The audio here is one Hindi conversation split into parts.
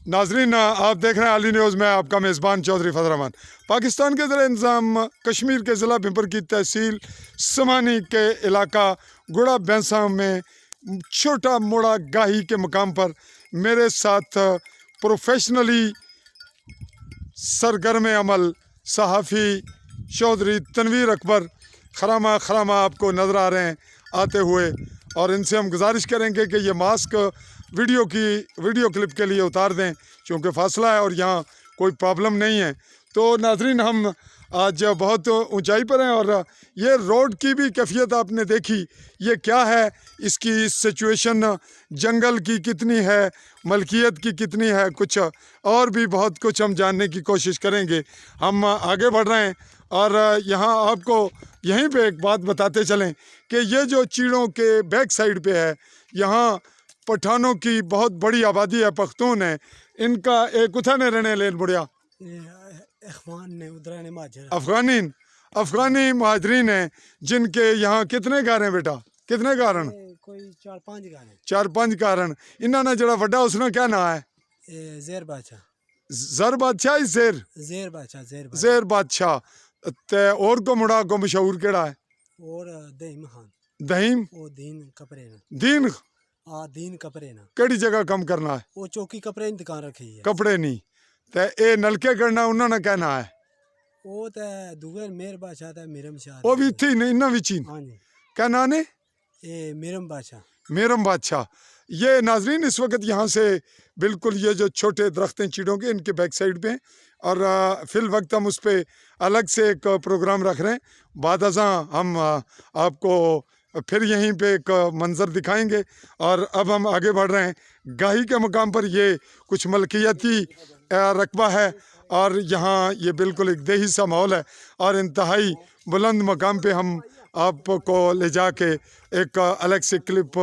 नाजरीन, आप देख रहे हैं आली न्यूज़ में आपका मेज़बान चौधरी फजल रहमान। पाकिस्तान के ज़रिए इंतज़ाम कश्मीर के ज़िला भिंपर की तहसील समानी के इलाका गुड़ा बैंसा में छोटा मोड़ा गाही के मकाम पर मेरे साथ प्रोफेशनली सरगर्म अमल सहाफ़ी चौधरी तनवीर अकबर खरामा खरामा आपको नज़र आ रहे हैं आते हुए, और इनसे हम गुजारिश करेंगे कि ये मास्क वीडियो क्लिप के लिए उतार दें क्योंकि फासला है और यहाँ कोई प्रॉब्लम नहीं है। तो नाजरीन, हम आज बहुत ऊंचाई पर हैं और ये रोड की भी कैफियत आपने देखी, ये क्या है, इसकी सिचुएशन जंगल की कितनी है, मलकियत की कितनी है, कुछ और भी बहुत कुछ हम जानने की कोशिश करेंगे। हम आगे बढ़ रहे हैं और यहाँ आपको यहीं पे एक बात बताते चलें कि ये जो चीड़ों के बैक साइड पे है, यहाँ पठानों की बहुत बड़ी आबादी है, पख्तून है। इनका एक उठाने रहने लेन बुढ़िया अफगानी महाजरीन हैं जिनके यहाँ कितने घर हैं बेटा, कितने कारण? कोई 4-5 घर हैं। 4-5 कारण। इन्होंने जड़ा वड्डा उसने क्या ना है? ज़ेर बादशाह। ज़र बादशाह ही ज़ेर बादशाह। ते और को मुड़ा को मशहूर केड़ा है? और दहीम खान। दहीम वो दीन कपड़े ना। दीन कपड़े ना। केड़ी जगह कम करना है? वो चौकी कपड़े की दुकान रखी है। कपड़े नहीं ते ए नलके करना उन्होंने कहना है। वो ते दुगर मेर बादशाह ते मीरम शाह। वो भी थी नहीं इन्ना विची। हां जी। क्या नाम है? ए मीरम बादशाह। ये नाजरीन इस वक्त यहाँ से बिल्कुल ये जो छोटे दरख्त हैं चीड़ों के, इनके बैक साइड पे हैं और फिल वक्त हम उस पर अलग से एक प्रोग्राम रख रहे हैं। बाद अज़ां हम आपको फिर यहीं पे एक मंज़र दिखाएंगे और अब हम आगे बढ़ रहे हैं। गाही के मकाम पर ये कुछ मलकियती रकबा है और यहाँ ये बिल्कुल एक देही सा माहौल है और इंतहाई बुलंद मकाम पे हम आपको ले जाके एक अलग से क्लिप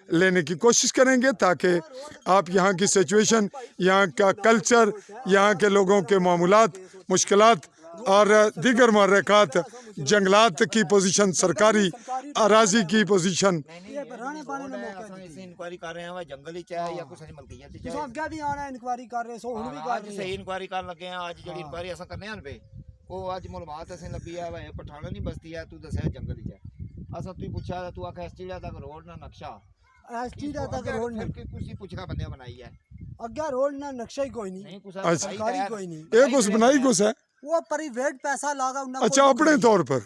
लेने की कोशिश करेंगे ताकि आप यहाँ की सिचुएशन, यहाँ का कल्चर, यहाँ के लोगों के मामूलात, मुश्किलात और दीगर महरक़ात, जंगलात की पोजीशन, सरकारी अराजी की पोजीशन। इंक्वायरी कर रहे हैं जंगल ही चाहे या कुछ मलकियत चाहे अगे भी आना इंक्वायरी कर रहे सो हुन भी कर रहे सही इंक्वायरी कर लगे हैं। आज जेडी इंक्वायरी असा करने हैं पे वो आज मालूमात असें लभी है भाई पठाना नहीं बस्ती है, तू दसया जंगल ही चाहे असा तू पूछा तू आखे एसटीडा तक रोड ना नक्शा एसटीडा तक रोड फिर कुछ पूछना बंदे बनाई है अगे रोड ना नक्शा ही कोई नहीं कुछ सरकारी कोई नहीं। एक उस बनाई कुछ है वो प्राइवेट पैसा लागा उन्ना। अच्छा, अपने तौर पर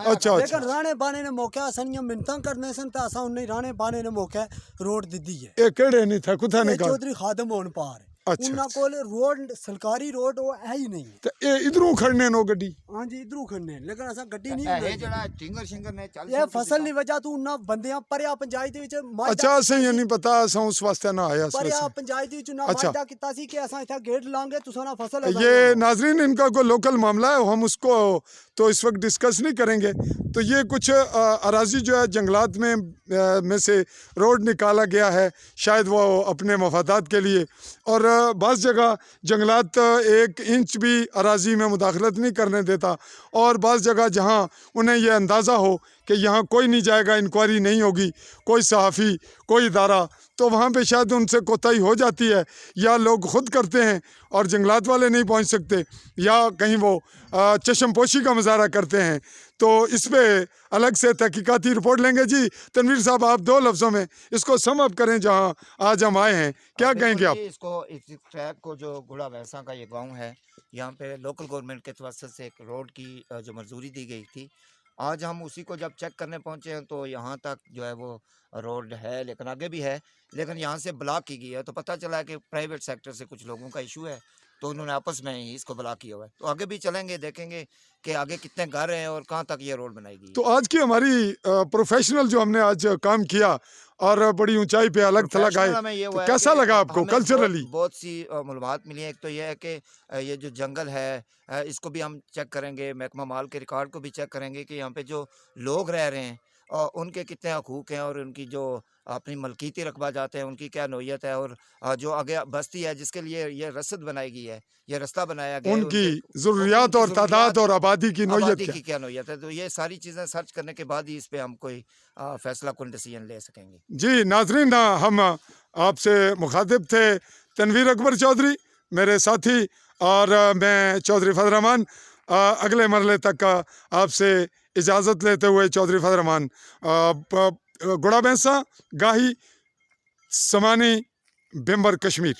अच्छा। लेकिन राणे बाने ने मौका सनिया मिनता करने सन ता असा उन्ने राणे बाने ने मौका रोड दी दी है। ए केड़े नहीं था कुथा ने चौधरी खादम होन पार अच्छा। उन्ना कोल रोड सरकारी रोड वो है ही नहीं ते ए इधरों खड़ने नो गड्डी। हां जी, इधरों खड़ने लेकिन असा गड्डी नहीं है जेड़ा टिंगर शिंगर ने चल ये फसल नहीं वजह तू उन्ना बंदियां परया पंचायत विच अच्छा सही नहीं पता असा उस वास्ते ना आया परया पंचायत विच ना वायदा कीता सी कि असा इथा गेट लांगे तुसा ना फसल। ये नाजरीन इनका कोई लोकल मामला है, हम उसको तो इस वक्त डिस्कस नहीं करेंगे। तो ये कुछ अराजी जो है जंगलात में से रोड निकाला गया है, शायद वो अपने मफादात के लिए, और बाज़ जगह जंगलात 1 इंच भी अराजी में मुदाखलत नहीं करने देता, और बाज़ जगह जहाँ उन्हें यह अंदाज़ा हो कि यहाँ कोई नहीं जाएगा, इंक्वायरी नहीं होगी, कोई सहाफ़ी, कोई इदारा, तो वहाँ पे शायद उनसे कोताही हो जाती है, या लोग ख़ुद करते हैं और जंगलात वाले नहीं पहुँच सकते, या कहीं वो चश्मपोशी का मुजाहरा करते हैं। तो इस पर अलग से तहकीकाती रिपोर्ट लेंगे। जी तनवीर साहब, आप 2 लफ्ज़ों में इसको सम अप करें जहाँ आज हम आए हैं, क्या कहेंगे आप? इसको इस ट्रैक को जो गुड़ा वैसा का ये गांव है, यहाँ पे लोकल गवर्नमेंट के तवसत से एक रोड की जो मंजूरी दी गई थी, आज हम उसी को जब चेक करने पहुँचे हैं तो यहाँ तक जो है वो रोड है, लेकिन आगे भी है, लेकिन यहाँ से ब्लॉक की गई है। तो पता चला है कि प्राइवेट सेक्टर से कुछ लोगों का इशू है, तो उन्होंने आपस में ही इसको ब्लॉक किया हुआ है। तो आगे भी चलेंगे, देखेंगे कि आगे कितने घर हैं और कहाँ तक ये रोड बनाई गई। तो आज की हमारी प्रोफेशनल जो हमने आज काम किया और बड़ी ऊंचाई पे अलग थलग आए, तो कैसा लगा आपको कल्चरली? बहुत सी मालूमात मिली है। एक तो यह है कि ये जो जंगल है इसको भी हम चेक करेंगे, महकमा माल के रिकॉर्ड को भी चेक करेंगे कि यहाँ पे जो लोग रह रहे हैं उनके कितने हकूक़ हैं और उनकी जो अपनी मलकीती रकबा जाते हैं उनकी क्या नोयत है, और जो आगे बस्ती है जिसके लिए ये रसद बनाई गई है, ये रास्ता बनाया गया है, उनकी ज़रूरियात और तादाद और आबादी की नोयत क्या नोयत है। तो ये सारी चीज़ें सर्च करने के बाद ही इस पे हम कोई फैसला कुन डिसीजन ले सकेंगे। जी नाजरीन, हम आपसे मुखातिब थे तनवीर अकबर चौधरी मेरे साथी, और मैं चौधरी फजल रहमान। अगले मरले तक आपसे इजाज़त लेते हुए चौधरी फजल रहमान, गुड़ा बैंसा, गाही, समानी, बिम्बर, कश्मीर।